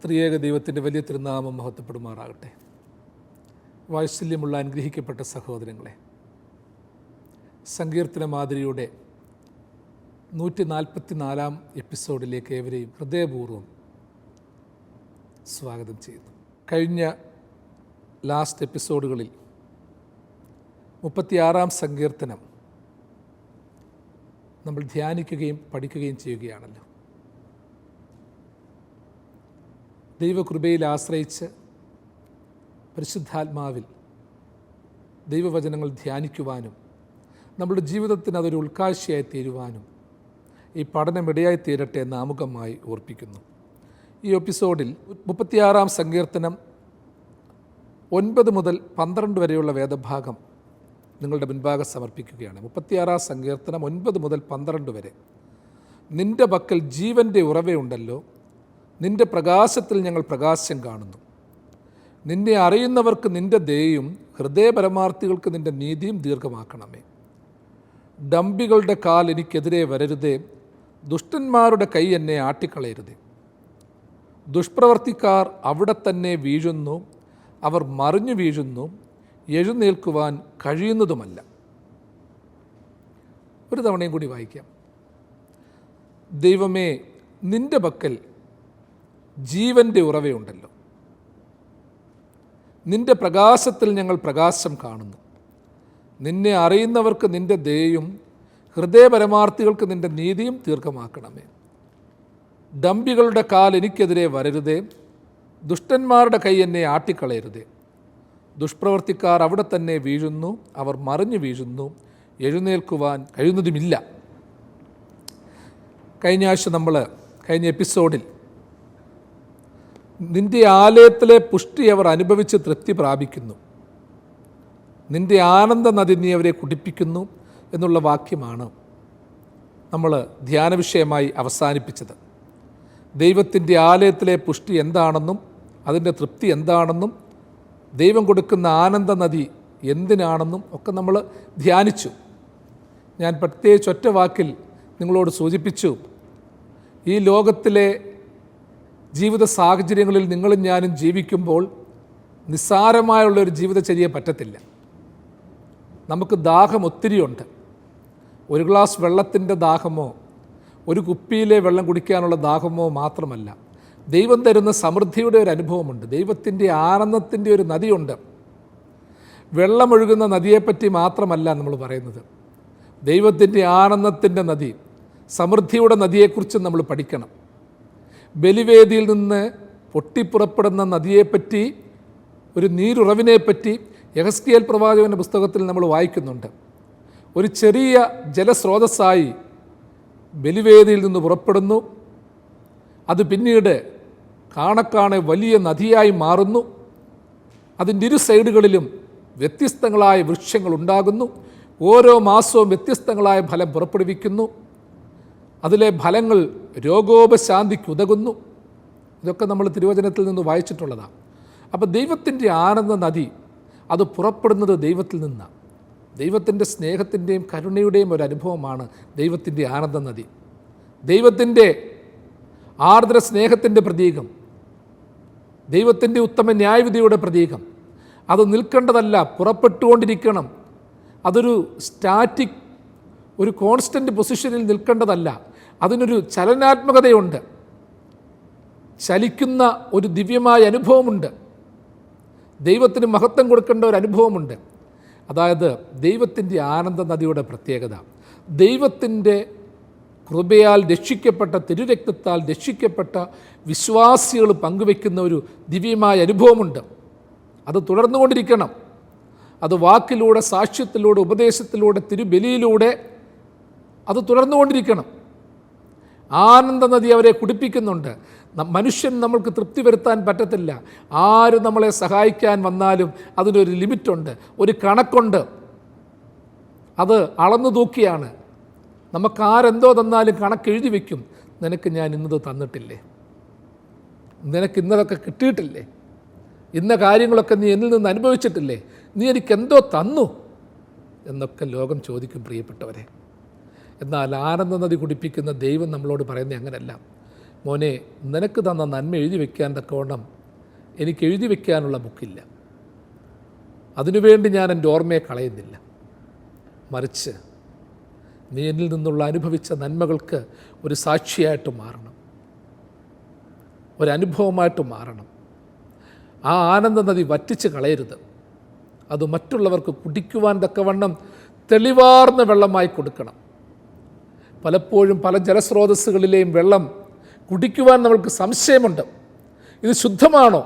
ത്രിയേക ദൈവത്തിൻ്റെ വലിയ തിരുനാമം മഹത്വപ്പെടുമാറാകട്ടെ. വാത്സല്യമുള്ള അനുഗ്രഹിക്കപ്പെട്ട സഹോദരങ്ങളെ, സങ്കീർത്തന മാതിരിയുടെ 144 എപ്പിസോഡിലേക്ക് ഏവരെയും ഹൃദയപൂർവ്വം സ്വാഗതം ചെയ്യുന്നു. കഴിഞ്ഞ ലാസ്റ്റ് എപ്പിസോഡുകളിൽ 36 സങ്കീർത്തനം നമ്മൾ ധ്യാനിക്കുകയും പഠിക്കുകയും ചെയ്യുകയാണല്ലോ. ദൈവകൃപയിൽ ആശ്രയിച്ച് പരിശുദ്ധാത്മാവിൽ ദൈവവചനങ്ങൾ ധ്യാനിക്കുവാനും നമ്മുടെ ജീവിതത്തിന് അതൊരു ഉൾക്കാഴ്ചയായി തീരുവാനും ഈ പഠനം ഇടയായി തീരട്ടെ എന്ന് ആമുഖമായി ഓർപ്പിക്കുന്നു. ഈ എപ്പിസോഡിൽ 36 സങ്കീർത്തനം 9 മുതൽ 12 വരെയുള്ള വേദഭാഗം നിങ്ങളുടെ മുൻപാകെ സമർപ്പിക്കുകയാണ്. 36 സങ്കീർത്തനം 9 മുതൽ 12 വരെ. നിൻ്റെ പക്കൽ ജീവൻ്റെ ഉറവയുണ്ടല്ലോ, നിൻ്റെ പ്രകാശത്തിൽ ഞങ്ങൾ പ്രകാശം കാണുന്നു. നിന്നെ അറിയുന്നവർക്ക് നിൻ്റെ ദയയും ഹൃദയപരമാർത്ഥികൾക്ക് നിൻ്റെ നീതിയും ദീർഘമാക്കണമേ. ഡംബികളുടെ കാൽ എനിക്കെതിരെ വരരുതേ, ദുഷ്ടന്മാരുടെ കൈ എന്നെ ആട്ടിക്കളയരുതേ. ദുഷ്പ്രവർത്തിക്കാർ അവിടെ തന്നെ വീഴുന്നു, അവർ മറിഞ്ഞു വീഴുന്നു, എഴുന്നേൽക്കുവാൻ കഴിയുന്നതുമല്ല. ഒരു തവണയും കൂടി വായിക്കാം. ദൈവമേ, നിൻ്റെ പക്കൽ ജീവൻ്റെ ഉറവയുണ്ടല്ലോ, നിൻ്റെ പ്രകാശത്തിൽ ഞങ്ങൾ പ്രകാശം കാണുന്നു. നിന്നെ അറിയുന്നവർക്ക് നിൻ്റെ ദയയും ഹൃദയപരമാർത്ഥികൾക്ക് നിൻ്റെ നീതിയും ദീർഘമാക്കണമേ. ഡംബികളുടെ കാൽ എനിക്കെതിരെ വരരുതേ, ദുഷ്ടന്മാരുടെ കൈ എന്നെ ആട്ടിക്കളയരുതേ. ദുഷ്പ്രവർത്തിക്കാർ അവിടെ തന്നെ വീഴുന്നു, അവർ മറിഞ്ഞു വീഴുന്നു, എഴുന്നേൽക്കുവാൻ കഴിയുന്നതുമില്ല. കഴിഞ്ഞ എപ്പിസോഡിൽ നിൻ്റെ ആലയത്തിലെ പുഷ്ടി അവർ അനുഭവിച്ച് തൃപ്തി പ്രാപിക്കുന്നു, നിൻ്റെ ആനന്ദ നദി നീ അവരെ കുടിപ്പിക്കുന്നു എന്നുള്ള വാക്യമാണ് നമ്മൾ ധ്യാന വിഷയമായി അവസാനിപ്പിച്ചത്. ദൈവത്തിൻ്റെ ആലയത്തിലെ പുഷ്ടി എന്താണെന്നും അതിൻ്റെ തൃപ്തി എന്താണെന്നും ദൈവം കൊടുക്കുന്ന ആനന്ദ നദി എന്തിനാണെന്നും ഒക്കെ നമ്മൾ ധ്യാനിച്ചു. ഞാൻ പ്രത്യേകിച്ച് ഒറ്റ വാക്കിൽ നിങ്ങളോട് സൂചിപ്പിച്ചു, ഈ ലോകത്തിലെ ജീവിത സാഹചര്യങ്ങളിൽ നിങ്ങളും ഞാനും ജീവിക്കുമ്പോൾ നിസ്സാരമായുള്ളൊരു ജീവിതചര്യ പറ്റത്തില്ല. നമുക്ക് ദാഹം ഒത്തിരിയുണ്ട്. ഒരു ഗ്ലാസ് വെള്ളത്തിൻ്റെ ദാഹമോ ഒരു കുപ്പിയിലെ വെള്ളം കുടിക്കാനുള്ള ദാഹമോ മാത്രമല്ല, ദൈവം തരുന്ന സമൃദ്ധിയുടെ ഒരു അനുഭവമുണ്ട്. ദൈവത്തിൻ്റെ ആനന്ദത്തിൻ്റെ ഒരു നദിയുണ്ട്. വെള്ളമൊഴുകുന്ന നദിയെപ്പറ്റി മാത്രമല്ല നമ്മൾ പറയുന്നത്. ദൈവത്തിൻ്റെ ആനന്ദത്തിൻ്റെ നദി, സമൃദ്ധിയുടെ നദിയെക്കുറിച്ച് നമ്മൾ പഠിക്കണം. ബലിവേദിയിൽ നിന്ന് പൊട്ടിപ്പുറപ്പെടുന്ന നദിയെപ്പറ്റി, ഒരു നീരുറവിനെപ്പറ്റി യെഹെസ്കേൽ പ്രവാചകൻ്റെ പുസ്തകത്തിൽ നമ്മൾ വായിക്കുന്നുണ്ട്. ഒരു ചെറിയ ജലസ്രോതസ്സായി ബലിവേദിയിൽ നിന്ന് പുറപ്പെടുന്നു, അത് പിന്നീട് കാണെ വലിയ നദിയായി മാറുന്നു. അതിൻ്റെ ഇരു സൈഡുകളിലും വ്യത്യസ്തങ്ങളായ വൃക്ഷങ്ങൾ ഉണ്ടാകുന്നു. ഓരോ മാസവും വ്യത്യസ്തങ്ങളായ ഫലം പുറപ്പെടുവിക്കുന്നു. അതിലെ ഫലങ്ങൾ രോഗോപശാന്തിക്ക് ഉതകുന്നു. ഇതൊക്കെ നമ്മൾ തിരുവചനത്തിൽ നിന്ന് വായിച്ചിട്ടുള്ളതാണ്. അപ്പോൾ ദൈവത്തിൻ്റെ ആനന്ദ നദി അത് പുറപ്പെടുന്നത് ദൈവത്തിൽ നിന്നാണ്. ദൈവത്തിൻ്റെ സ്നേഹത്തിൻ്റെയും കരുണയുടെയും ഒരു അനുഭവമാണ് ദൈവത്തിൻ്റെ ആനന്ദ നദി. ദൈവത്തിൻ്റെ ആർദ്ര സ്നേഹത്തിൻ്റെ പ്രതീകം, ദൈവത്തിൻ്റെ ഉത്തമ ന്യായവിധിയുടെ പ്രതീകം. അത് നിൽക്കേണ്ടതല്ല, പുറപ്പെട്ടുകൊണ്ടിരിക്കണം. അതൊരു സ്റ്റാറ്റിക്, ഒരു കോൺസ്റ്റൻ്റ് പൊസിഷനിൽ നിൽക്കേണ്ടതല്ല. അതിനൊരു ചലനാത്മകതയുണ്ട്, ചലിക്കുന്ന ഒരു ദിവ്യമായ അനുഭവമുണ്ട്. ദൈവത്തിന് മഹത്വം കൊടുക്കേണ്ട ഒരു അനുഭവമുണ്ട്. അതായത് ദൈവത്തിൻ്റെ ആനന്ദ നദിയുടെ പ്രത്യേകത, ദൈവത്തിൻ്റെ കൃപയാൽ രക്ഷിക്കപ്പെട്ട, തിരുരക്തത്താൽ രക്ഷിക്കപ്പെട്ട വിശ്വാസികൾ പങ്കുവെക്കുന്ന ഒരു ദിവ്യമായ അനുഭവമുണ്ട്. അത് തുടർന്നുകൊണ്ടിരിക്കണം. അത് വാക്കിലൂടെ, സാക്ഷ്യത്തിലൂടെ, ഉപദേശത്തിലൂടെ, തിരുബലിയിലൂടെ അത് തുടർന്നുകൊണ്ടിരിക്കണം. ആനന്ദ നദി അവരെ കുടിപ്പിക്കുന്നുണ്ട്. മനുഷ്യൻ നമ്മൾക്ക് തൃപ്തി വരുത്താൻ പറ്റത്തില്ല. ആര് നമ്മളെ സഹായിക്കാൻ വന്നാലും അതിനൊരു ലിമിറ്റുണ്ട്, ഒരു കണക്കുണ്ട്. അത് അളന്നു തൂക്കിയാണ്. നമുക്കാരെന്തോ തന്നാലും കണക്കെഴുതി വയ്ക്കും. നിനക്ക് ഞാൻ ഇന്നത് തന്നിട്ടില്ലേ, നിനക്ക് ഇന്നതൊക്കെ കിട്ടിയിട്ടില്ലേ, ഇന്ന കാര്യങ്ങളൊക്കെ നീ എന്നിൽ നിന്ന് അനുഭവിച്ചിട്ടില്ലേ, നീ എനിക്കെന്തോ തന്നു എന്നൊക്കെ ലോകം ചോദിക്കും പ്രിയപ്പെട്ടവരെ. എന്നാൽ ആനന്ദ നദി കുടിപ്പിക്കുന്ന ദൈവം നമ്മളോട് പറയുന്നത് അങ്ങനെയല്ല. മോനെ, നിനക്ക് തന്ന നന്മ എഴുതി വയ്ക്കാൻ തക്കവണ്ണം എനിക്ക് എഴുതി വയ്ക്കാനുള്ള ബുക്കില്ല. അതിനുവേണ്ടി ഞാൻ എൻ്റെ ഓർമ്മയെ കളയുന്നില്ല. മറിച്ച് നീ എന്നിൽ നിന്നുള്ള അനുഭവിച്ച നന്മകൾക്ക് ഒരു സാക്ഷിയായിട്ട് മാറണം, ഒരനുഭവമായിട്ട് മാറണം. ആ ആനന്ദ നദി വറ്റിച്ച് കളയരുത്. അത് മറ്റുള്ളവർക്ക് കുടിക്കുവാൻ തക്കവണ്ണം തെളിവാർന്ന വെള്ളമായി കൊടുക്കണം. പലപ്പോഴും പല ജലസ്രോതസ്സുകളിലെയും വെള്ളം കുടിക്കുവാൻ നമ്മൾക്ക് സംശയമുണ്ട്. ഇത് ശുദ്ധമാണോ,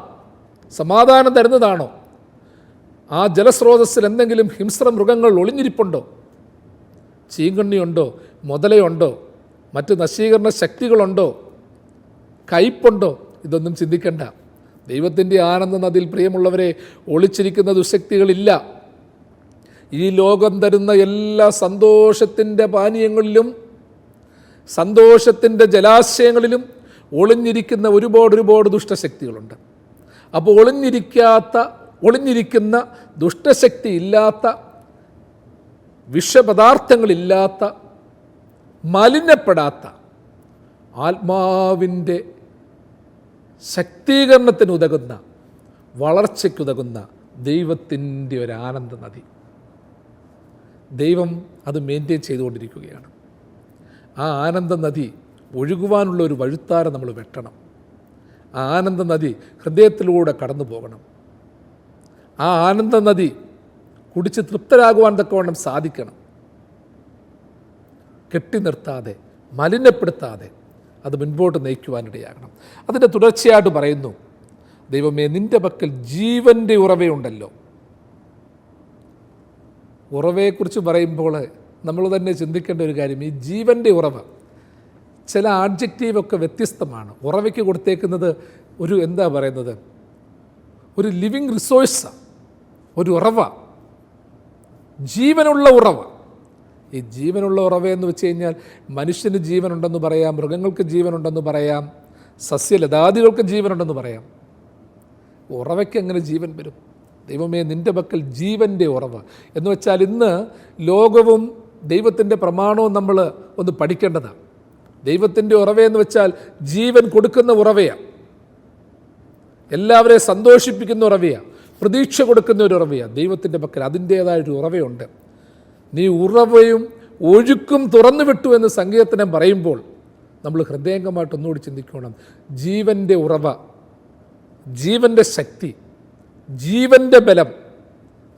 സമാധാനം തരുന്നതാണോ, ആ ജലസ്രോതസ്സിൽ എന്തെങ്കിലും ഹിംസ്ര മൃഗങ്ങൾ ഒളിഞ്ഞിരിപ്പുണ്ടോ, ചീങ്കണ്ണിയുണ്ടോ, മുതലയുണ്ടോ, മറ്റ് നശീകരണ ശക്തികളുണ്ടോ, കയ്പുണ്ടോ? ഇതൊന്നും ചിന്തിക്കണ്ട. ദൈവത്തിൻ്റെ ആനന്ദ നദിയിൽ പ്രിയമുള്ളവരെ ഒളിച്ചിരിക്കുന്ന ദുശക്തികളില്ല. ഈ ലോകം തരുന്ന എല്ലാ സന്തോഷത്തിൻ്റെ പാനീയങ്ങളിലും സന്തോഷത്തിൻ്റെ ജലാശയങ്ങളിലും ഒളിഞ്ഞിരിക്കുന്ന ഒരുപാട് ദുഷ്ടശക്തികളുണ്ട്. അപ്പോൾ ഒളിഞ്ഞിരിക്കുന്ന ദുഷ്ടശക്തി ഇല്ലാത്ത, വിഷപദാർത്ഥങ്ങളില്ലാത്ത, മലിനപ്പെടാത്ത, ആത്മാവിൻ്റെ ശക്തീകരണത്തിനുതകുന്ന, വളർച്ചയ്ക്കുതകുന്ന ദൈവത്തിൻ്റെ ഒരു ആനന്ദ നദി. ദൈവം അത് മെയിൻറ്റെയിൻ ചെയ്തുകൊണ്ടിരിക്കുകയാണ്. ആ ആനന്ദ നദി ഒഴുകുവാനുള്ള ഒരു വഴുത്താര നമ്മൾ വെട്ടണം. ആ ആനന്ദ നദി ഹൃദയത്തിലൂടെ കടന്നു പോകണം. ആ ആനന്ദ നദി കുടിച്ച് തൃപ്തരാകുവാൻ തക്കവണ്ണം സാധിക്കണം. കെട്ടി നിർത്താതെ, മലിനപ്പെടുത്താതെ അത് മുൻപോട്ട് നയിക്കുവാനിടയാകണം. അതിൻ്റെ തുടർച്ചയായിട്ട് പറയുന്നു, ദൈവമേ, നിൻ്റെ പക്കൽ ജീവൻ്റെ ഉറവയുണ്ടല്ലോ. ഉറവയെക്കുറിച്ച് പറയുമ്പോൾ നമ്മൾ തന്നെ ചിന്തിക്കേണ്ട ഒരു കാര്യം, ഈ ജീവൻ്റെ ഉറവ, ചില ആഡ്ജക്റ്റീവൊക്കെ വ്യത്യസ്തമാണ്. ഉറവയ്ക്ക് കൊടുത്തേക്കുന്നത് ഒരു ഒരു ലിവിങ് റിസോഴ്സാണ്, ഒരു ഉറവ, ജീവനുള്ള ഉറവ. ഈ ജീവനുള്ള ഉറവയെന്ന് വെച്ച് കഴിഞ്ഞാൽ മനുഷ്യന് ജീവനുണ്ടെന്ന് പറയാം, മൃഗങ്ങൾക്ക് ജീവനുണ്ടെന്ന് പറയാം, സസ്യലതാദികൾക്ക് ജീവനുണ്ടെന്ന് പറയാം. ഉറവയ്ക്ക് എങ്ങനെ ജീവൻ വരും? ദൈവമേ, നിൻ്റെ പക്കൽ ജീവൻ്റെ ഉറവ എന്ന് വെച്ചാൽ ഇന്ന് ലോകവും ദൈവത്തിൻ്റെ പ്രമാണവും നമ്മൾ ഒന്ന് പഠിക്കേണ്ടതാണ്. ദൈവത്തിൻ്റെ ഉറവയെന്ന് വെച്ചാൽ ജീവൻ കൊടുക്കുന്ന ഉറവയാണ്, എല്ലാവരെയും സന്തോഷിപ്പിക്കുന്ന ഉറവയാണ്, പ്രതീക്ഷ കൊടുക്കുന്ന ഒരു ഉറവയാണ്. ദൈവത്തിൻ്റെ പക്കൽ അതിൻ്റേതായൊരു ഉറവയുണ്ട്. നീ ഉറവയും ഒഴുക്കും തുറന്നു വിട്ടു എന്ന് സങ്കീർത്തനം പറയുമ്പോൾ നമ്മൾ ഹൃദയംഗമായിട്ട് ഒന്നുകൂടി ചിന്തിക്കണം. ജീവൻ്റെ ഉറവ, ജീവൻ്റെ ശക്തി, ജീവൻ്റെ ബലം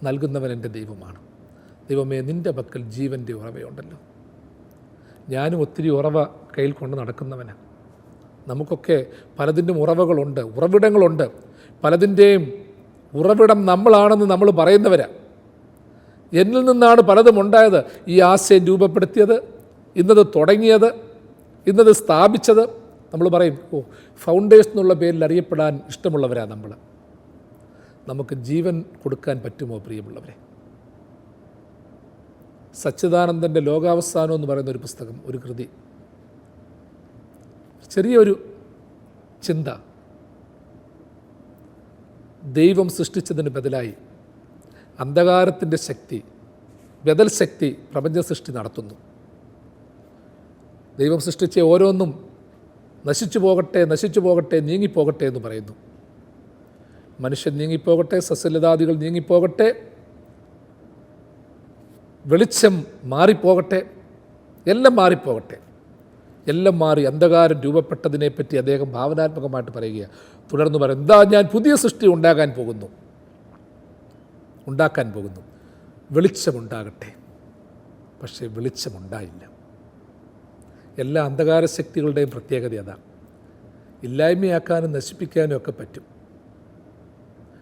നൽകുന്നവൻ എൻ്റെ ദൈവമാണ്. ദൈവമേ, നിൻ്റെ പക്കൽ ജീവൻ്റെ ഉറവയുണ്ടല്ലോ. ഞാനും ഒത്തിരി ഉറവ കയ്യിൽ കൊണ്ട് നടക്കുന്നവനാണ്. നമുക്കൊക്കെ പലതിൻ്റെയും ഉറവകളുണ്ട്, ഉറവിടങ്ങളുണ്ട്. പലതിൻ്റെയും ഉറവിടം നമ്മളാണെന്ന് നമ്മൾ പറയുന്നവരാണ്. എന്നിൽ നിന്നാണ് പലതും ഉണ്ടായത്. ഈ ആശയം രൂപപ്പെടുത്തിയത്, ഇന്നത് തുടങ്ങിയത്, ഇന്നത് സ്ഥാപിച്ചത്. നമ്മൾ പറയും, ഫൗണ്ടേഷൻ എന്നുള്ള പേരിൽ അറിയപ്പെടാൻ ഇഷ്ടമുള്ളവരാണ് നമ്മൾ. നമുക്ക് ജീവൻ കൊടുക്കാൻ പറ്റുമോ പ്രിയമുള്ളവരെ? സച്ചിദാനന്ദൻ്റെ ലോകാവസാനം എന്ന് പറയുന്ന ഒരു പുസ്തകം, ഒരു കൃതി, ചെറിയൊരു ചിന്ത. ദൈവം സൃഷ്ടിച്ചതിന് ബദലായി അന്ധകാരത്തിൻ്റെ ശക്തി, ബദൽ ശക്തി പ്രപഞ്ച സൃഷ്ടി നടത്തുന്നു. ദൈവം സൃഷ്ടിച്ച ഓരോന്നും നശിച്ചു പോകട്ടെ, നീങ്ങിപ്പോകട്ടെ എന്ന് പറയുന്നു. മനുഷ്യൻ നീങ്ങിപ്പോകട്ടെ, സസ്യലതാദികൾ നീങ്ങിപ്പോകട്ടെ, വെളിച്ചം മാറിപ്പോകട്ടെ, എല്ലാം മാറിപ്പോകട്ടെ. എല്ലാം മാറി അന്ധകാരം രൂപപ്പെട്ടതിനെപ്പറ്റി അദ്ദേഹം ഭാവനാത്മകമായിട്ട് പറയുകയാണ്. തുടർന്ന് പറയും, എന്താ, ഞാൻ പുതിയ സൃഷ്ടി ഉണ്ടാക്കാൻ പോകുന്നു, വെളിച്ചമുണ്ടാകട്ടെ. പക്ഷേ വെളിച്ചമുണ്ടായില്ല. എല്ലാ അന്ധകാര ശക്തികളുടെയും പ്രത്യേകത അതാണ്. ഇല്ലായ്മയാക്കാനും നശിപ്പിക്കാനും ഒക്കെ പറ്റും,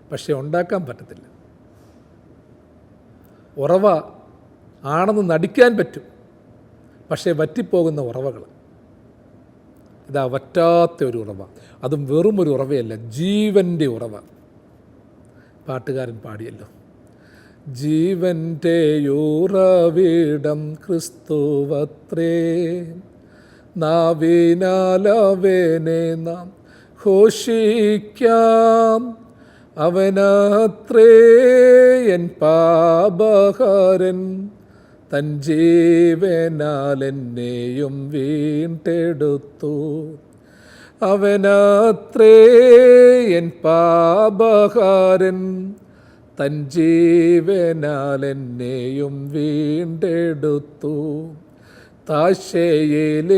പക്ഷേ ഉണ്ടാക്കാൻ പറ്റത്തില്ല. ഉറവ ആണെന്ന് നടിക്കാൻ പറ്റും, പക്ഷേ വറ്റിപ്പോകുന്ന ഉറവകൾ. ഇതാ വറ്റാത്ത ഒരു ഉറവ, അതും വെറും ഒരു ഉറവയല്ല, ജീവൻ്റെ ഉറവ. പാട്ടുകാരൻ പാടിയല്ലോ, ജീവൻ്റെ ഉറവിടം ക്രിസ്തുവത്രേ, നാവിനാലവനെ നാം ഘോഷിക്കാം, അവനത്രേ എൻ പാപഹരൻ, തൻ ജീവനാൽ എന്നെയും വീണ്ടെടുത്തു. അവനത്രേ എൻ പാപഹാരൻ, തൻ ജീവനാൽ എന്നെയും വീണ്ടെടുത്തു. താശയിലെനിക്കവൻ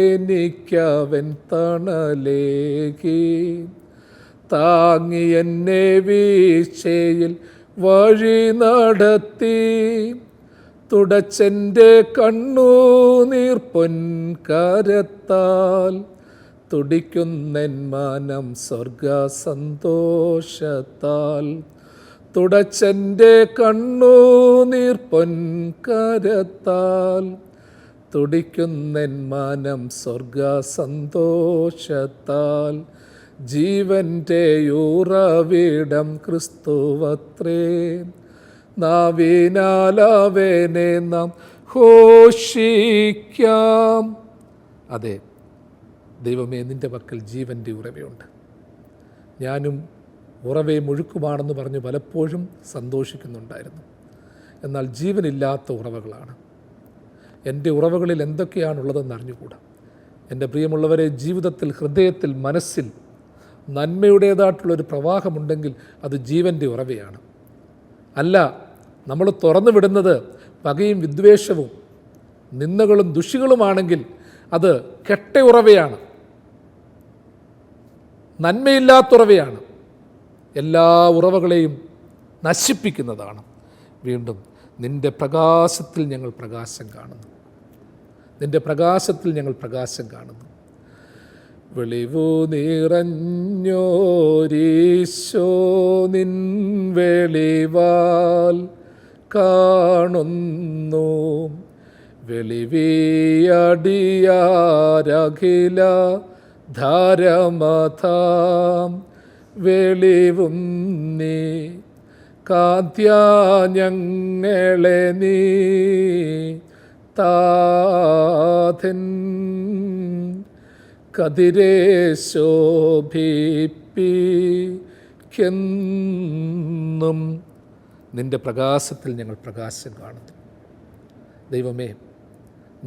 തണലേകി, താങ്ങി എന്നെ വീഴ്ചയിൽ വഴി നടത്തി. തുടച്ചെൻ്റെ കണ്ണുനീർ പൊൻകരത്താൽ, തുടിക്കുന്നൻ മനം സ്വർഗ സന്തോഷത്താൽ. തുടച്ചെൻ്റെ കണ്ണുനീർ പൊൻകരത്താൽ, തുടിക്കുന്നൻ മനം സ്വർഗ സന്തോഷത്താൽ. ജീവൻ്റെ ഉറവിടം ക്രിസ്തുവത്രേ, നാവിനാലവനെ നാം ഘോഷിക്കാം. അതെ ദൈവമേ, നിൻ്റെ പക്കൽ ജീവൻ്റെ ഉറവയുണ്ട്. ഞാനും ഉറവയും ഒഴുക്കുമാണെന്ന് പറഞ്ഞ് പലപ്പോഴും സന്തോഷിക്കുന്നുണ്ടായിരുന്നു. എന്നാൽ ജീവനില്ലാത്ത ഉറവകളാണ്. എൻ്റെ ഉറവകളിൽ എന്തൊക്കെയാണുള്ളതെന്ന് അറിഞ്ഞുകൂടാ. എൻ്റെ പ്രിയമുള്ളവരെ, ജീവിതത്തിൽ, ഹൃദയത്തിൽ, മനസ്സിൽ നന്മയുടേതായിട്ടുള്ളൊരു പ്രവാഹമുണ്ടെങ്കിൽ അത് ജീവൻ്റെ ഉറവയാണ്. അല്ല, നമ്മൾ തുറന്നു വിടുന്നത് പകയും വിദ്വേഷവും നിന്ദകളും ദുഷികളുമാണെങ്കിൽ അത് കെട്ട ഉറവയാണ്, നന്മയില്ലാത്ത ഉറവയാണ്, എല്ലാ ഉറവകളെയും നശിപ്പിക്കുന്നതാണ്. വീണ്ടും നിൻ്റെ പ്രകാശത്തിൽ ഞങ്ങൾ പ്രകാശം കാണുന്നു, നിൻ്റെ പ്രകാശത്തിൽ ഞങ്ങൾ പ്രകാശം കാണുന്നു. വെളിവു നിറഞ്ഞോരീശോ നിൻ വെളിവാൽ കാണുന്നു. വെളിവിയടിയാരഖില ധാരമഥാം വെളിവും നീ. കാന്ത്യാ ഞങ്ങളെ നീ താഥൻ, കതിരേ ശോഭിപ്പിക്കെന്നും. നിൻ്റെ പ്രകാശത്തിൽ ഞങ്ങൾ പ്രകാശം കാണുന്നു. ദൈവമേ,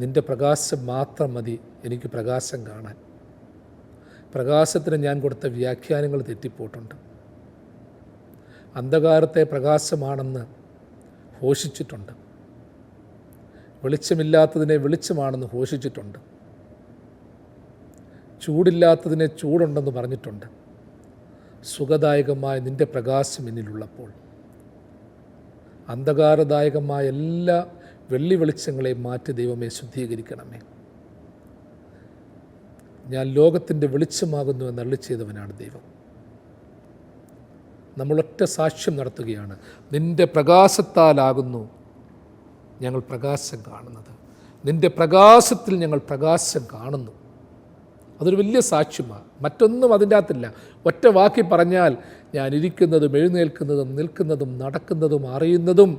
നിൻ്റെ പ്രകാശം മാത്രം മതി എനിക്ക് പ്രകാശം കാണാൻ. പ്രകാശത്തിന് ഞാൻ കൊടുത്ത വ്യാഖ്യാനങ്ങൾ തെറ്റിപ്പോയിട്ടുണ്ട്. അന്ധകാരത്തെ പ്രകാശമാണെന്ന് ഘോഷിച്ചിട്ടുണ്ട്, വെളിച്ചമില്ലാത്തതിനെ വെളിച്ചമാണെന്ന് ഘോഷിച്ചിട്ടുണ്ട്, ചൂടില്ലാത്തതിനെ ചൂടുണ്ടെന്ന് പറഞ്ഞിട്ടുണ്ട്. സുഖദായകമായ നിൻ്റെ പ്രകാശം എന്നിലുള്ളപ്പോൾ അന്ധകാരദായകമായ എല്ലാ വെള്ളി വെളിച്ചങ്ങളെയും മാറ്റി ദൈവമേ ശുദ്ധീകരിക്കണമേ. ഞാൻ ലോകത്തിൻ്റെ വെളിച്ചമാകുന്നു എന്ന് അരുളി ചെയ്തവനാണ് ദൈവം. നമ്മളൊറ്റ സാക്ഷ്യം നടത്തുകയാണ്, നിൻ്റെ പ്രകാശത്താലാകുന്നു ഞങ്ങൾ പ്രകാശം കാണുന്നത്. നിൻ്റെ പ്രകാശത്തിൽ ഞങ്ങൾ പ്രകാശം കാണുന്നു. അതൊരു വലിയ സാക്ഷ്യമാണ്, മറ്റൊന്നും അതിൻ്റെ അകത്തില്ല. ഒറ്റ വാക്കി പറഞ്ഞാൽ ഞാൻ ഇരിക്കുന്നതും എഴുന്നേൽക്കുന്നതും നിൽക്കുന്നതും നടക്കുന്നതും അറിയുന്നതും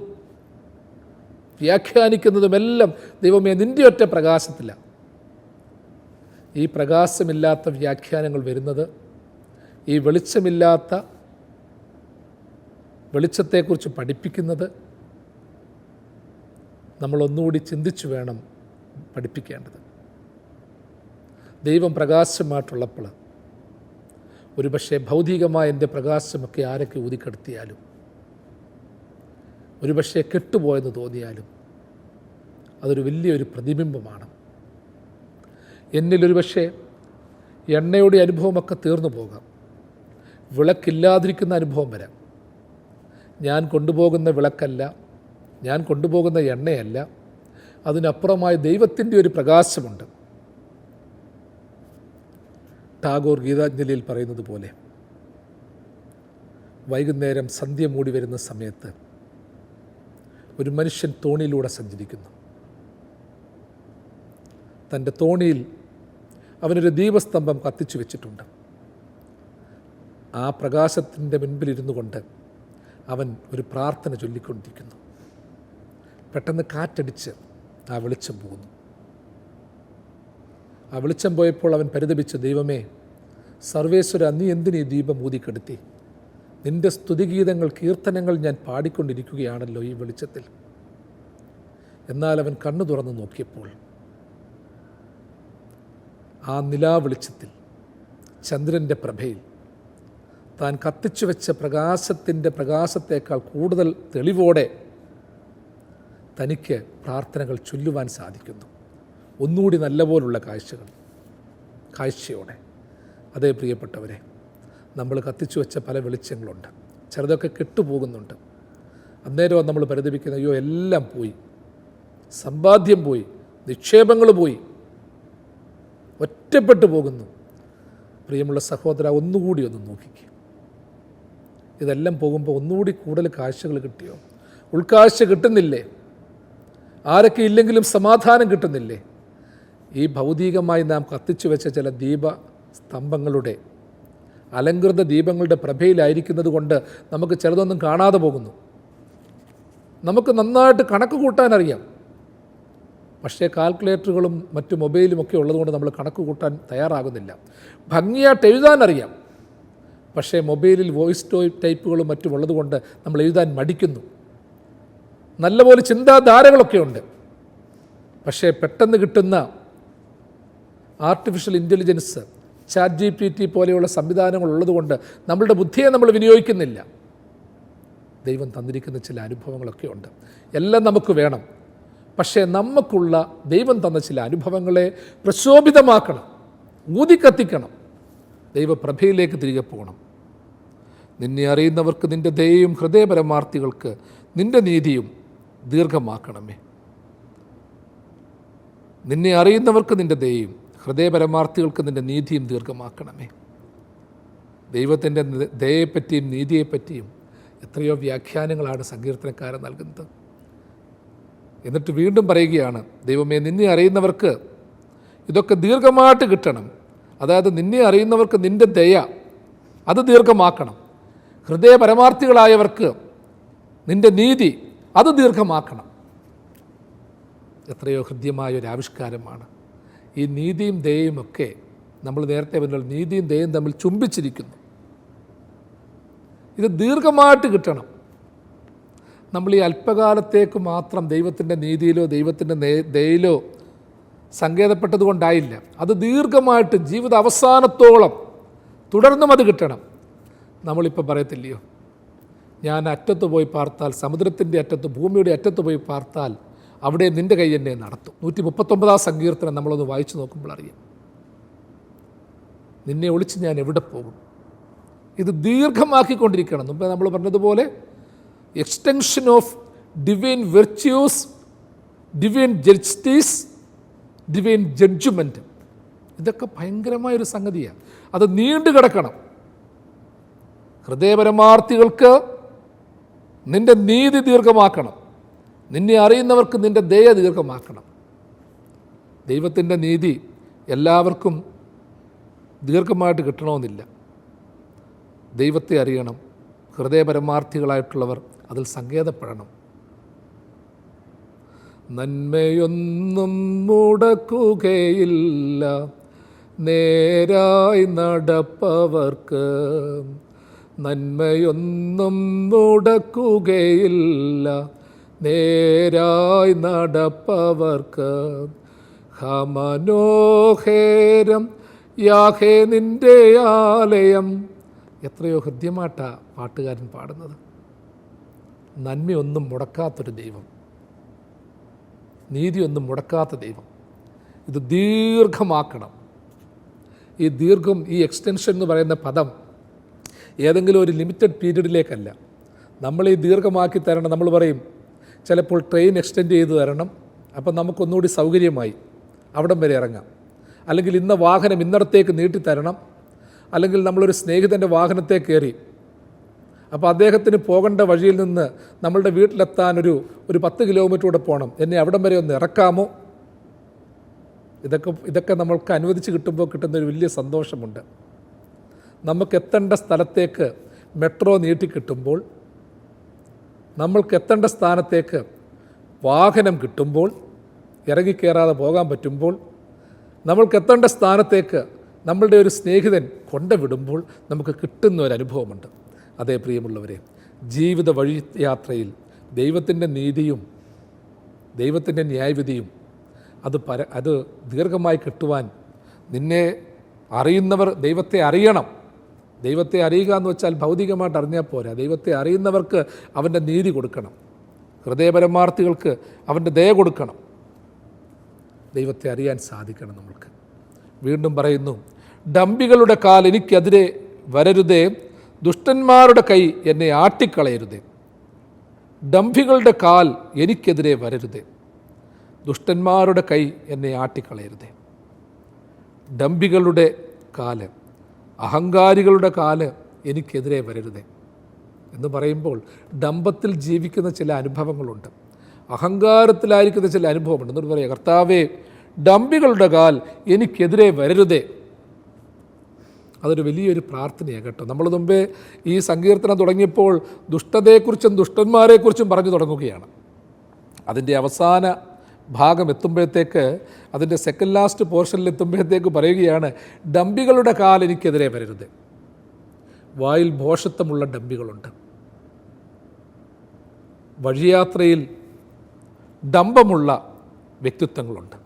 വ്യാഖ്യാനിക്കുന്നതുമെല്ലാം ദൈവമേ നിൻ്റെ ഒറ്റ പ്രകാശത്തിലാണ്. ഈ പ്രകാശമില്ലാത്ത വ്യാഖ്യാനങ്ങൾ വരുന്നത്, ഈ വെളിച്ചമില്ലാത്ത വെളിച്ചത്തെക്കുറിച്ച് പഠിപ്പിക്കുന്നത് നമ്മളൊന്നുകൂടി ചിന്തിച്ചു വേണം പഠിപ്പിക്കേണ്ടത്. ദൈവം പ്രകാശമായിട്ടുള്ളപ്പോൾ ഒരുപക്ഷെ ഭൗതികമായ എൻ്റെ പ്രകാശമൊക്കെ ആരൊക്കെ ഊതിക്കെടുത്തിയാലും, ഒരുപക്ഷെ കെട്ടുപോയെന്ന് തോന്നിയാലും അതൊരു വലിയൊരു പ്രതിബിംബമാണ്. എന്നിലൊരു പക്ഷേ എണ്ണയുടെ അനുഭവമൊക്കെ തീർന്നു പോകാം, വിളക്കില്ലാതിരിക്കുന്ന അനുഭവം വരാം. ഞാൻ കൊണ്ടുപോകുന്ന വിളക്കല്ല, ഞാൻ കൊണ്ടുപോകുന്ന എണ്ണയല്ല, അതിനപ്പുറമായി ദൈവത്തിൻ്റെ ഒരു പ്രകാശമുണ്ട്. ടാഗോർ ഗീതാഞ്ജലിയിൽ പറയുന്നത് പോലെ, വൈകുന്നേരം സന്ധ്യ മൂടി വരുന്ന സമയത്ത് ഒരു മനുഷ്യൻ തോണിയിലൂടെ സഞ്ചരിക്കുന്നു. തൻ്റെ തോണിയിൽ അവനൊരു ദീപസ്തംഭം കത്തിച്ചു വെച്ചിട്ടുണ്ട്. ആ പ്രകാശത്തിൻ്റെ മുൻപിലിരുന്നു കൊണ്ട് അവൻ ഒരു പ്രാർത്ഥന ചൊല്ലിക്കൊണ്ടിരിക്കുന്നു. പെട്ടെന്ന് കാറ്റടിച്ച് ആ വെളിച്ചം പോകുന്നു. ആ വെളിച്ചം പോയപ്പോൾ അവൻ പരിതപിച്ചു, ദൈവമേ സർവേശ്വര, നീ എന്തിനീ ദീപം ഊതിക്കെടുത്തി? നിൻ്റെ സ്തുതിഗീതങ്ങൾ, കീർത്തനങ്ങൾ ഞാൻ പാടിക്കൊണ്ടിരിക്കുകയാണല്ലോ ഈ വെളിച്ചത്തിൽ. എന്നാൽ അവൻ കണ്ണു തുറന്ന് നോക്കിയപ്പോൾ ആ നിലാവെളിച്ചത്തിൽ, ചന്ദ്രൻ്റെ പ്രഭയിൽ താൻ കത്തിച്ചു വെച്ച പ്രകാശത്തിൻ്റെ പ്രകാശത്തേക്കാൾ കൂടുതൽ തെളിവോടെ തനിക്ക് പ്രാർത്ഥനകൾ ചൊല്ലുവാൻ സാധിക്കുന്നു. ഒന്നുകൂടി നല്ലപോലുള്ള കാഴ്ചയോടെ. അതേ പ്രിയപ്പെട്ടവരെ, നമ്മൾ കത്തിച്ചു വെച്ച പല വെളിച്ചങ്ങളുണ്ട്, ചിലതൊക്കെ കെട്ടുപോകുന്നുണ്ട്. അന്നേരം നമ്മൾ പരിതപിക്കുന്ന, അയ്യോ എല്ലാം പോയി, സമ്പാദ്യം പോയി, നിക്ഷേപങ്ങൾ പോയി, ഒറ്റപ്പെട്ടു പോകുന്നു. പ്രിയമുള്ള സഹോദര, ഒന്നുകൂടി ഒന്ന് നോക്കിക്കുക. ഇതെല്ലാം പോകുമ്പോൾ ഒന്നുകൂടി കൂടുതൽ കാഴ്ചകൾ കിട്ടിയോ? ഉൾക്കാഴ്ച കിട്ടുന്നില്ലേ? ആരൊക്കെ ഇല്ലെങ്കിലും സമാധാനം കിട്ടുന്നില്ലേ? ഈ ഭൗതികമായി നാം കത്തിച്ചു വെച്ച ചില ദീപസ്തംഭങ്ങളുടെ, അലങ്കൃത ദീപങ്ങളുടെ പ്രഭയിലായിരിക്കുന്നത് കൊണ്ട് നമുക്ക് ചിലതൊന്നും കാണാതെ പോകുന്നു. നമുക്ക് നന്നായിട്ട് കണക്ക് കൂട്ടാനറിയാം, പക്ഷേ കാൽക്കുലേറ്ററുകളും മറ്റു മൊബൈലുമൊക്കെ ഉള്ളതുകൊണ്ട് നമ്മൾ കണക്ക് കൂട്ടാൻ തയ്യാറാകുന്നില്ല. ഭംഗിയായിട്ട് എഴുതാനറിയാം, പക്ഷേ മൊബൈലിൽ വോയിസ് ടൈപ്പുകളും മറ്റും ഉള്ളതുകൊണ്ട് നമ്മൾ എഴുതാൻ മടിക്കുന്നു. നല്ലപോലെ ചിന്താധാരകളൊക്കെ ഉണ്ട്, പക്ഷേ പെട്ടെന്ന് കിട്ടുന്ന ആർട്ടിഫിഷ്യൽ ഇൻ്റലിജൻസ്, ChatGPT പോലെയുള്ള സംവിധാനങ്ങൾ ഉള്ളതുകൊണ്ട് നമ്മളുടെ ബുദ്ധിയെ നമ്മൾ വിനിയോഗിക്കുന്നില്ല. ദൈവം തന്നിരിക്കുന്ന ചില അനുഭവങ്ങളൊക്കെ ഉണ്ട്, എല്ലാം നമുക്ക് വേണം. പക്ഷേ നമുക്കുള്ള ദൈവം തന്ന ചില അനുഭവങ്ങളെ പ്രശോഭിതമാക്കണം, ഊതിക്കത്തിക്കണം, ദൈവപ്രഭയിലേക്ക് തിരികെ പോകണം. നിന്നെ അറിയുന്നവർക്ക് നിൻ്റെ ദയയും ഹൃദയപരമാർത്ഥികൾക്ക് നിൻ്റെ നീതിയും ദീർഘമാക്കണമേ. നിന്നെ അറിയുന്നവർക്ക് നിൻ്റെ ദയയും ഹൃദയപരമാർത്ഥികൾക്ക് നിൻ്റെ നീതിയും ദീർഘമാക്കണമേ. ദൈവത്തിൻ്റെ ദയയെപ്പറ്റിയും നീതിയെപ്പറ്റിയും എത്രയോ വ്യാഖ്യാനങ്ങളാണ് സങ്കീർത്തനക്കാരൻ നൽകുന്നത്. എന്നിട്ട് വീണ്ടും പറയുകയാണ്, ദൈവമേ നിന്നെ അറിയുന്നവർക്ക് ഇതൊക്കെ ദീർഘമായിട്ട് കിട്ടണം. അതായത് നിന്നെ അറിയുന്നവർക്ക് നിൻ്റെ ദയ അത് ദീർഘമാക്കണം, ഹൃദയപരമാർത്ഥികളായവർക്ക് നിൻ്റെ നീതി അത് ദീർഘമാക്കണം. എത്രയോ ഹൃദ്യമായൊരാവിഷ്കാരമാണ് ഈ നീതിയും ദയയും ഒക്കെ. നമ്മൾ നേരത്തെ പറഞ്ഞ നീതിയും ദയയും തമ്മിൽ ചുംബിച്ചിരിക്കുന്നു. ഇത് ദീർഘമായിട്ട് കിട്ടണം. നമ്മൾ ഈ അല്പകാലത്തേക്ക് മാത്രം ദൈവത്തിൻ്റെ നീതിയിലോ ദൈവത്തിൻ്റെ ദയയിലോ സങ്കേതപ്പെട്ടത് കൊണ്ടായില്ല. അത് ദീർഘമായിട്ട് ജീവിത അവസാനത്തോളം തുടർന്നും അത് കിട്ടണം. നമ്മളിപ്പോൾ പറയത്തില്ലയോ, ഞാൻ അറ്റത്ത് പോയി പാർത്താൽ, സമുദ്രത്തിൻ്റെ അറ്റത്ത്, ഭൂമിയുടെ അറ്റത്ത് പോയി പാർത്താൽ അവിടെ നിൻ്റെ കൈ എന്നെ നടത്തും. 139 സങ്കീർത്തനം നമ്മളൊന്ന് വായിച്ചു നോക്കുമ്പോൾ അറിയാം. നിന്നെ ഒളിച്ച് ഞാൻ എവിടെ പോകും? ഇത് ദീർഘമാക്കിക്കൊണ്ടിരിക്കണം. മുമ്പേ നമ്മൾ പറഞ്ഞതുപോലെ extension of divine virtues, divine justice, divine judgement, ഇതൊക്കെ ഭയങ്കരമായൊരു സംഗതിയാണ്. അത് നീണ്ടു കിടക്കണം. ഹൃദയപരമാർത്ഥികൾക്ക് നിൻ്റെ നീതി ദീർഘമാക്കണം, നിന്നെ അറിയുന്നവർക്ക് നിൻ്റെ ദയ ദീർഘമാക്കണം. ദൈവത്തിൻ്റെ നീതി എല്ലാവർക്കും ദീർഘമായിട്ട് കിട്ടണമെന്നില്ല. ദൈവത്തെ അറിയണം, ഹൃദയപരമാർത്ഥികളായിട്ടുള്ളവർ അതിൽ സങ്കേതപ്പെടണം. നന്മയൊന്നും മുടക്കുകയില്ല നേരായി നടപ്പവർക്ക്, നന്മയൊന്നും മുടക്കുകയില്ല നേരായി നടപ്പവർക്ക്. ഹമനോഹേരം യാഹേ നിൻ്റെ ആലയം. എത്രയോ ഹൃദ്യമായിട്ടാണ് പാട്ടുകാരൻ പാടുന്നത്. നന്മയൊന്നും മുടക്കാത്തൊരു ദൈവം, നീതിയൊന്നും മുടക്കാത്ത ദൈവം. ഇത് ദീർഘമാക്കണം. ഈ ദീർഘം, ഈ എക്സ്റ്റൻഷൻ എന്ന് പറയുന്ന പദം ഏതെങ്കിലും ഒരു ലിമിറ്റഡ് പീരീഡിലേക്കല്ല. നമ്മൾ ഈ ദീർഘമാക്കി തരണം. നമ്മൾ പറയും ചിലപ്പോൾ ട്രെയിൻ എക്സ്റ്റെൻഡ് ചെയ്ത് തരണം, അപ്പം നമുക്കൊന്നുകൂടി സൗകര്യമായി അവിടം വരെ ഇറങ്ങാം. അല്ലെങ്കിൽ ഇന്ന വാഹനം ഇന്നടത്തേക്ക് നീട്ടിത്തരണം. അല്ലെങ്കിൽ നമ്മളൊരു സ്നേഹിതൻ്റെ വാഹനത്തെ കയറി, അപ്പോൾ അദ്ദേഹത്തിന് പോകേണ്ട വഴിയിൽ നിന്ന് നമ്മളുടെ വീട്ടിലെത്താൻ ഒരു 10 കിലോമീറ്റർ കൂടെ പോകണം, എന്നെ അവിടം വരെ ഒന്ന് ഇറക്കാമോ? ഇതൊക്കെ നമ്മൾക്ക് അനുവദിച്ച് കിട്ടുമ്പോൾ കിട്ടുന്നൊരു വലിയ സന്തോഷമുണ്ട്. നമുക്ക് എത്തേണ്ട സ്ഥലത്തേക്ക് മെട്രോ നീട്ടിക്കിട്ടുമ്പോൾ, നമ്മൾക്ക് എത്തേണ്ട സ്ഥാനത്തേക്ക് വാഹനം കിട്ടുമ്പോൾ, ഇറങ്ങിക്കയറാതെ പോകാൻ പറ്റുമ്പോൾ, നമ്മൾക്ക് എത്തേണ്ട സ്ഥാനത്തേക്ക് നമ്മളുടെ ഒരു സ്നേഹിതൻ കൊണ്ടുവിടുമ്പോൾ നമുക്ക് കിട്ടുന്ന ഒരു അനുഭവമുണ്ട്. അതേ പ്രിയമുള്ളവരെ, ജീവിത വഴി യാത്രയിൽ ദൈവത്തിൻ്റെ നീതിയും ദൈവത്തിൻ്റെ ന്യായവിധിയും അത് ദീർഘമായി കിട്ടുവാൻ നിന്നെ അറിയുന്നവർ ദൈവത്തെ അറിയണം. ദൈവത്തെ അറിയുക എന്ന് വെച്ചാൽ ഭൗതികമായിട്ട് അറിഞ്ഞാൽ പോരാ. ദൈവത്തെ അറിയുന്നവർക്ക് അവൻ്റെ നീതി കൊടുക്കണം. ഹൃദയപരമാർത്ഥികൾക്ക് അവൻ്റെ ദയ കൊടുക്കണം. ദൈവത്തെ അറിയാൻ സാധിക്കണം നമ്മൾക്ക്. വീണ്ടും പറയുന്നു, ഡംബികളുടെ കാൽ എനിക്കെതിരെ വരരുതേ, ദുഷ്ടന്മാരുടെ കൈ എന്നെ ആട്ടിക്കളയരുതേ. ഡംഭികളുടെ കാൽ എനിക്കെതിരെ വരരുതേ, ദുഷ്ടന്മാരുടെ കൈ എന്നെ ആട്ടിക്കളയരുതേ. ഡംഭികളുടെ കാല്, അഹങ്കാരികളുടെ കാല് എനിക്കെതിരെ വരരുതേ എന്ന് പറയുമ്പോൾ ഡംഭത്തിൽ ജീവിക്കുന്ന ചില അനുഭവങ്ങളുണ്ട്, അഹങ്കാരത്തിലായിരിക്കുന്ന ചില അനുഭവമുണ്ട്. എന്നിട്ട് പറയുക, കർത്താവേ, ഡംഭികളുടെ കാൽ എനിക്കെതിരെ വരരുതേ. അതൊരു വലിയൊരു പ്രാർത്ഥനയാണ് കേട്ടോ. നമ്മൾ മുമ്പേ ഈ സങ്കീർത്തനം തുടങ്ങിയപ്പോൾ ദുഷ്ടതയെക്കുറിച്ചും ദുഷ്ടന്മാരെക്കുറിച്ചും പറഞ്ഞു തുടങ്ങുകയാണ്. അതിൻ്റെ അവസാന ഭാഗം എത്തുമ്പോഴത്തേക്ക്, അതിൻ്റെ സെക്കൻഡ് ലാസ്റ്റ് പോർഷനിൽ എത്തുമ്പോഴത്തേക്ക് പറയുകയാണ്, ഡംഭികളുടെ കാൽ എനിക്കെതിരെ വരരുത്. വായിൽ ഭോഷത്വമുള്ള ഡംഭികളുണ്ട്, വഴിയാത്രയിൽ ഡംഭമുള്ള വ്യക്തിത്വങ്ങളുണ്ട്.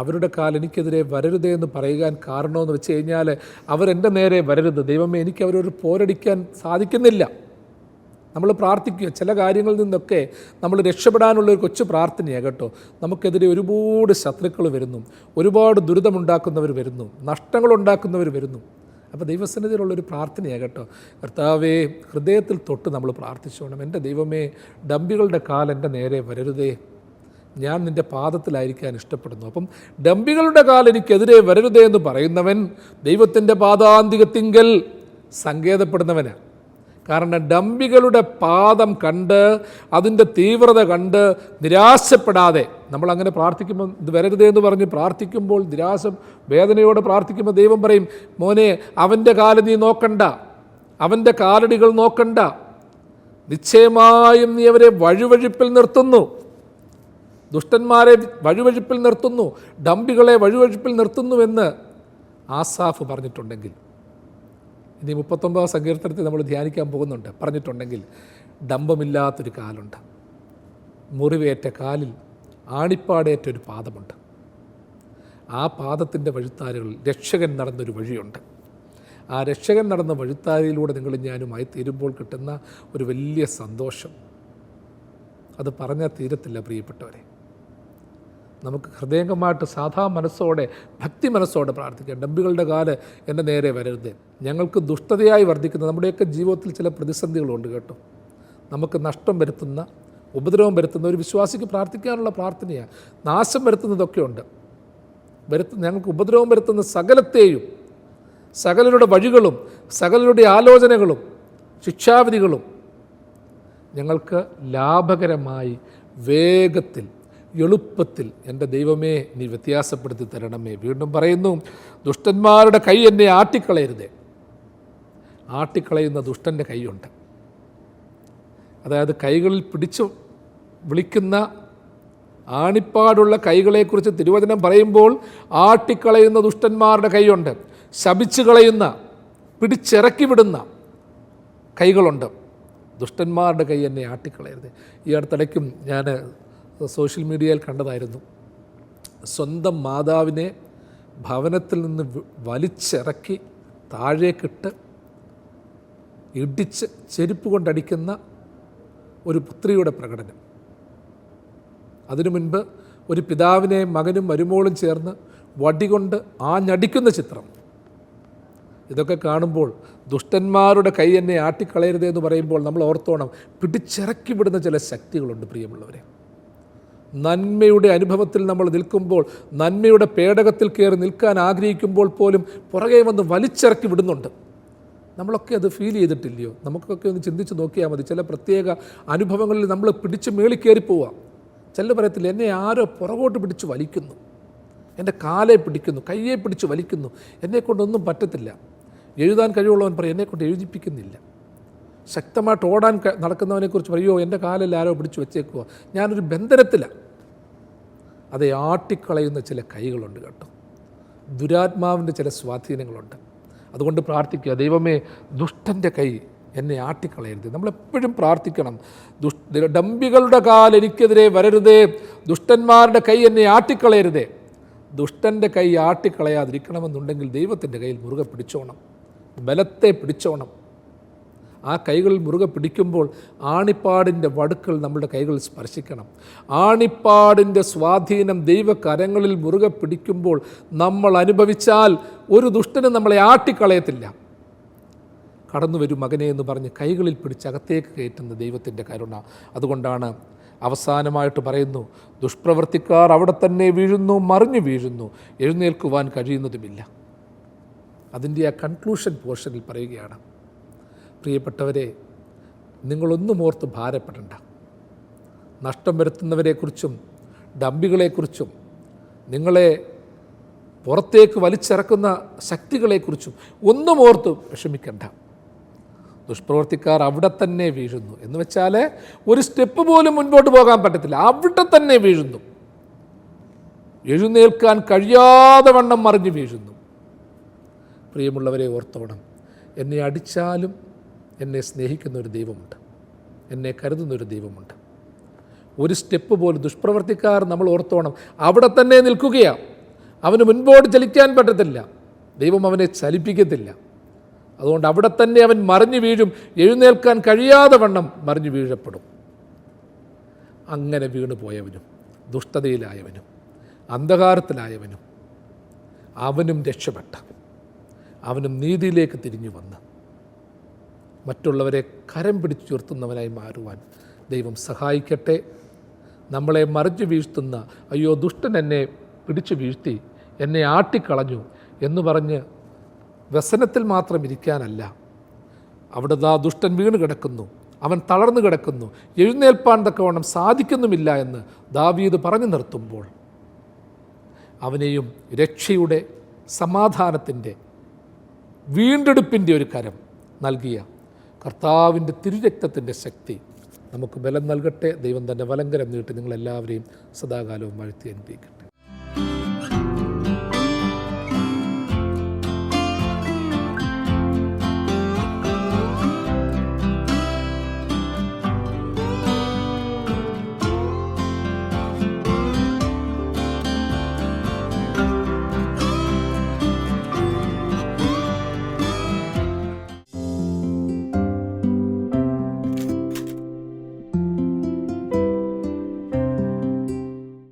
അവരുടെ കാൽ എനിക്കെതിരെ വരരുതേ എന്ന് പറയുവാൻ കാരണമെന്ന് വെച്ച് കഴിഞ്ഞാൽ, അവരെൻ്റെ നേരെ വരരുത്. ദൈവമേ, എനിക്ക് അവരൊരു പോരടിക്കാൻ സാധിക്കുന്നില്ല. നമ്മൾ പ്രാർത്ഥിക്കുക, ചില കാര്യങ്ങളിൽ നിന്നൊക്കെ നമ്മൾ രക്ഷപ്പെടാനുള്ളൊരു കൊച്ചു പ്രാർത്ഥനയാണ് കേട്ടോ. നമുക്കെതിരെ ഒരുപാട് ശത്രുക്കൾ വരുന്നു, ഒരുപാട് ദുരിതമുണ്ടാക്കുന്നവർ വരുന്നു, നഷ്ടങ്ങളുണ്ടാക്കുന്നവർ വരുന്നു. അപ്പോൾ ദൈവസന്നിധിയിലുള്ളൊരു പ്രാർത്ഥനയാണ് കേട്ടോ. കർത്താവേ, ഹൃദയത്തിൽ തൊട്ട് നമ്മൾ പ്രാർത്ഥിച്ചോണം, എൻ്റെ ദൈവമേ, ഡംഭികളുടെ കാൽ എൻ്റെ നേരെ വരരുതേ, ഞാൻ നിൻ്റെ പാദത്തിലായിരിക്കാൻ ഇഷ്ടപ്പെടുന്നു. അപ്പം ഡംഭികളുടെ കാൽ എനിക്കെതിരെ വരരുതേ എന്ന് പറയുന്നവൻ ദൈവത്തിൻ്റെ പാദാന്തികത്തിങ്കൽ സങ്കേതപ്പെടുന്നവനാണ്. കാരണം ഡംഭികളുടെ പാദം കണ്ട്, അതിൻ്റെ തീവ്രത കണ്ട് നിരാശപ്പെടാതെ നമ്മളങ്ങനെ പ്രാർത്ഥിക്കുമ്പോൾ, ഇത് വരരുതേ എന്ന് പറഞ്ഞ് പ്രാർത്ഥിക്കുമ്പോൾ, വേദനയോടെ പ്രാർത്ഥിക്കുമ്പോൾ ദൈവം പറയും, മോനെ, അവൻ്റെ കാല് നീ നോക്കണ്ട, അവൻ്റെ കാലടികൾ നോക്കണ്ട, നിശ്ചയമായും നീ അവരെ വഴുവഴുപ്പിൽ നിർത്തുന്നു. ദുഷ്ടന്മാരെ വഴുവഴുപ്പിൽ നിർത്തുന്നു, ഡംഭികളെ വഴുവഴുപ്പിൽ നിർത്തുന്നുവെന്ന് ആസാഫ് പറഞ്ഞിട്ടുണ്ടെങ്കിൽ, ഇനി 39 സങ്കീർത്തനത്തിൽ നമ്മൾ ധ്യാനിക്കാൻ പോകുന്നുണ്ട്, പറഞ്ഞിട്ടുണ്ടെങ്കിൽ ഡംഭമില്ലാത്തൊരു കാലുണ്ട്, മുറിവേറ്റ കാലിൽ ആണിപ്പാടേറ്റൊരു പാദമുണ്ട്. ആ പാദത്തിൻ്റെ വഴിത്താരുകളിൽ രക്ഷകൻ നടന്നൊരു വഴിയുണ്ട്. ആ രക്ഷകൻ നടന്ന വഴിത്താരയിലൂടെ നിങ്ങൾ ഞാനുമായി തീരുമ്പോൾ കിട്ടുന്ന ഒരു വലിയ സന്തോഷം, അത് പറഞ്ഞാൽ തീരത്തില്ല പ്രിയപ്പെട്ടവരെ. നമുക്ക് ഹൃദയംഗമായിട്ട് സാധാ മനസ്സോടെ, ഭക്തി മനസ്സോടെ പ്രാർത്ഥിക്കാം. ഡംഭികളുടെ കാല് എൻ്റെ നേരെ വരരുത്. ഞങ്ങൾക്ക് ദുഷ്ടതയായി വർദ്ധിക്കുന്ന നമ്മുടെയൊക്കെ ജീവിതത്തിൽ ചില പ്രതിസന്ധികളുണ്ട് കേട്ടോ. നമുക്ക് നഷ്ടം വരുത്തുന്ന, ഉപദ്രവം വരുത്തുന്ന ഒരു വിശ്വാസിക്ക് പ്രാർത്ഥിക്കാനുള്ള പ്രാർത്ഥനയാണ്. നാശം വരുത്തുന്നതൊക്കെ ഉണ്ട്. ഞങ്ങൾക്ക് ഉപദ്രവം വരുത്തുന്ന സകലത്തെയും, സകലരുടെ വഴികളും, സകലരുടെ ആലോചനകളും, ശിക്ഷാവിധികളും ഞങ്ങൾക്ക് ലാഭകരമായി, വേഗത്തിൽ, എളുപ്പത്തിൽ എൻ്റെ ദൈവമേ നീ വ്യത്യാസപ്പെടുത്തി തരണമേ. വീണ്ടും പറയുന്നു, ദുഷ്ടന്മാരുടെ കൈ എന്നെ ആട്ടിക്കളയരുതേ. ആട്ടിക്കളയുന്ന ദുഷ്ടൻ്റെ കൈയുണ്ട്. അതായത് കൈകളിൽ പിടിച്ചു വിളിക്കുന്ന ആണിപ്പാടുള്ള കൈകളെക്കുറിച്ച് തിരുവചനം പറയുമ്പോൾ ആട്ടിക്കളയുന്ന ദുഷ്ടന്മാരുടെ കൈയുണ്ട്. ശപിച്ചു കളയുന്ന, പിടിച്ചിറക്കി വിടുന്ന കൈകളുണ്ട്. ദുഷ്ടന്മാരുടെ കൈ എന്നെ ആട്ടിക്കളയരുത്. ഈ അടുത്തിടയ്ക്കും ഞാൻ സോഷ്യൽ മീഡിയയിൽ കണ്ടതായിരുന്നു, സ്വന്തം മാതാവിനെ ഭവനത്തിൽ നിന്ന് വലിച്ചിറക്കി താഴേക്കിട്ട് ഇടിച്ച് ചെരുപ്പ് കൊണ്ടടിക്കുന്ന ഒരു പുത്രിയുടെ പ്രകടനം. അതിനു മുൻപ് ഒരു പിതാവിനെ മകനും മരുമോളും ചേർന്ന് വടികൊണ്ട് ആഞ്ഞടിക്കുന്ന ചിത്രം. ഇതൊക്കെ കാണുമ്പോൾ ദുഷ്ടന്മാരുടെ കൈ എന്നെ ആട്ടിക്കളയരുതേ എന്ന് പറയുമ്പോൾ നമ്മൾ ഓർത്തോണം, പിടിച്ചിറക്കി വിടുന്ന ചില ശക്തികളുണ്ട് പ്രിയമുള്ളവരെ. നന്മയുടെ അനുഭവത്തിൽ നമ്മൾ നിൽക്കുമ്പോൾ, നന്മയുടെ പേടകത്തിൽ കയറി നിൽക്കാൻ ആഗ്രഹിക്കുമ്പോൾ പോലും പുറകെ വന്ന് വലിച്ചിറക്കി വിടുന്നുണ്ട്. നമ്മളൊക്കെ അത് ഫീൽ ചെയ്തിട്ടില്ലയോ? നമുക്കൊക്കെ ഒന്ന് ചിന്തിച്ച് നോക്കിയാൽ മതി. ചില പ്രത്യേക അനുഭവങ്ങളിൽ നമ്മൾ പിടിച്ച് മേളിൽ കയറിപ്പോവാം. ചില പറയത്തില്ല, എന്നെ ആരോ പുറകോട്ട് പിടിച്ച് വലിക്കുന്നു, എൻ്റെ കാലെ പിടിക്കുന്നു, കയ്യെ പിടിച്ച് വലിക്കുന്നു, എന്നെക്കൊണ്ടൊന്നും പറ്റത്തില്ല. എഴുതാൻ കഴിവുള്ളവൻ പറയും, എന്നെക്കൊണ്ട് എഴുതിപ്പിക്കുന്നില്ല. ശക്തമായിട്ട് ഓടാൻ നടക്കുന്നവനെക്കുറിച്ച് പറയുമോ, എൻ്റെ കാലിൽ ആരോ പിടിച്ച് വെച്ചേക്കുക, ഞാനൊരു ബന്ധനത്തിലാണ്. അത് ആട്ടിക്കളയുന്ന ചില കൈകളുണ്ട് കേട്ടോ. ദുരാത്മാവിൻ്റെ ചില സ്വാധീനങ്ങളുണ്ട്. അതുകൊണ്ട് പ്രാർത്ഥിക്കുക, ദൈവമേ, ദുഷ്ടൻ്റെ കൈ എന്നെ ആട്ടിക്കളയരുത്. നമ്മളെപ്പോഴും പ്രാർത്ഥിക്കണം, ഡംഭികളുടെ കാൽ എനിക്കെതിരെ വരരുതേ, ദുഷ്ടന്മാരുടെ കൈ എന്നെ ആട്ടിക്കളയരുതേ, ദുഷ്ടൻ്റെ കൈ ആട്ടിക്കളയാതിരിക്കണമെന്നുണ്ടെങ്കിൽ ദൈവത്തിൻ്റെ കയ്യിൽ മുറുകെ പിടിച്ചോണം, ബലത്തെ പിടിച്ചോണം. ആ കൈകളിൽ മുറുകെ പിടിക്കുമ്പോൾ ആണിപ്പാടിൻ്റെ വടുക്കൾ നമ്മുടെ കൈകളിൽ സ്പർശിക്കണം. ആണിപ്പാടിൻ്റെ സ്വാധീനം ദൈവകരങ്ങളിൽ മുറുകെ പിടിക്കുമ്പോൾ നമ്മൾ അനുഭവിച്ചാൽ ഒരു ദുഷ്ടന് നമ്മളെ ആട്ടിക്കളയത്തില്ല. കടന്നു വരും മകനെ എന്ന് പറഞ്ഞ് കൈകളിൽ പിടിച്ച് അകത്തേക്ക് കയറ്റുന്ന ദൈവത്തിൻ്റെ കരുണ. അതുകൊണ്ടാണ് അവസാനമായിട്ട് പറയുന്നു, ദുഷ്പ്രവർത്തിക്കാർ അവിടെ തന്നെ വീഴുന്നു, മറിഞ്ഞു വീഴുന്നു, എഴുന്നേൽക്കുവാൻ കഴിയുന്നതുമില്ല. അതിൻ്റെ ആ കൺക്ലൂഷൻ പോർഷനിൽ പറയുകയാണ്, പ്രിയപ്പെട്ടവരെ, നിങ്ങളൊന്നും ഓർത്ത് ഭാരപ്പെടണ്ട. നഷ്ടം വരുത്തുന്നവരെക്കുറിച്ചും ഡംബികളെക്കുറിച്ചും നിങ്ങളെ പുറത്തേക്ക് വലിച്ചിറക്കുന്ന ശക്തികളെക്കുറിച്ചും ഒന്നും ഓർത്ത് വിഷമിക്കണ്ട. ദുഷ്പ്രവർത്തിക്കാർ അവിടെ തന്നെ വീഴുന്നു എന്ന് വെച്ചാൽ ഒരു സ്റ്റെപ്പ് പോലും മുൻപോട്ട് പോകാൻ പറ്റത്തില്ല, അവിടെ തന്നെ വീഴുന്നു, എഴുന്നേൽക്കാൻ കഴിയാതെ വണ്ണം മറിഞ്ഞു വീഴുന്നു. പ്രിയമുള്ളവരെ, ഓർത്തോണം, എന്നെ അടിച്ചാലും എന്നെ സ്നേഹിക്കുന്ന ഒരു ദൈവമുണ്ട്, എന്നെ കരുതുന്നൊരു ദൈവമുണ്ട്. ഒരു സ്റ്റെപ്പ് പോലും ദുഷ്പ്രവർത്തിക്കാർ നമ്മൾ ഓർത്തോണം അവിടെ തന്നെ നിൽക്കുകയാണ്. അവന് മുൻപോട്ട് ചലിക്കാൻ പറ്റത്തില്ല, ദൈവം അവനെ ചലിപ്പിക്കത്തില്ല. അതുകൊണ്ട് അവിടെ തന്നെ അവൻ മറിഞ്ഞു വീഴും, എഴുന്നേൽക്കാൻ കഴിയാതെ വണ്ണം മറിഞ്ഞു വീഴപ്പെടും. അങ്ങനെ വീണു പോയവനും ദുഷ്ടതയിലായവനും അന്ധകാരത്തിലായവനും അവനും രക്ഷപ്പെട്ട, അവനും നീതിയിലേക്ക് തിരിഞ്ഞു വന്ന് മറ്റുള്ളവരെ കരം പിടിച്ചുയർത്തുന്നവനായി മാറുവാൻ ദൈവം സഹായിക്കട്ടെ. നമ്മളെ മറിഞ്ഞു വീഴ്ത്തുന്ന, അയ്യോ ദുഷ്ടൻ എന്നെ പിടിച്ചു വീഴ്ത്തി, എന്നെ ആട്ടിക്കളഞ്ഞു എന്ന് പറഞ്ഞ് വ്യസനത്തിൽ മാത്രം ഇരിക്കാനല്ല. അവിടെ ദുഷ്ടൻ വീണ് കിടക്കുന്നു, അവൻ തളർന്നു കിടക്കുന്നു, എഴുന്നേൽപ്പാൻ തക്കവണ്ണം സാധിക്കുന്നുമില്ല എന്ന് ദാവീദ് പറഞ്ഞു നിർത്തുമ്പോൾ അവനെയും രക്ഷയുടെ, സമാധാനത്തിൻ്റെ, വീണ്ടെടുപ്പിൻ്റെ ഒരു കരം നൽകിയ കർത്താവിൻ്റെ തിരുരക്തത്തിൻ്റെ ശക്തി നമുക്ക് ബലം നൽകട്ടെ. ദൈവം തൻ്റെ വലങ്കരം നീട്ടി നിങ്ങളെല്ലാവരെയും സദാകാലവും വാഴ്ത്തി അനുഗ്രഹിക്കട്ടെ.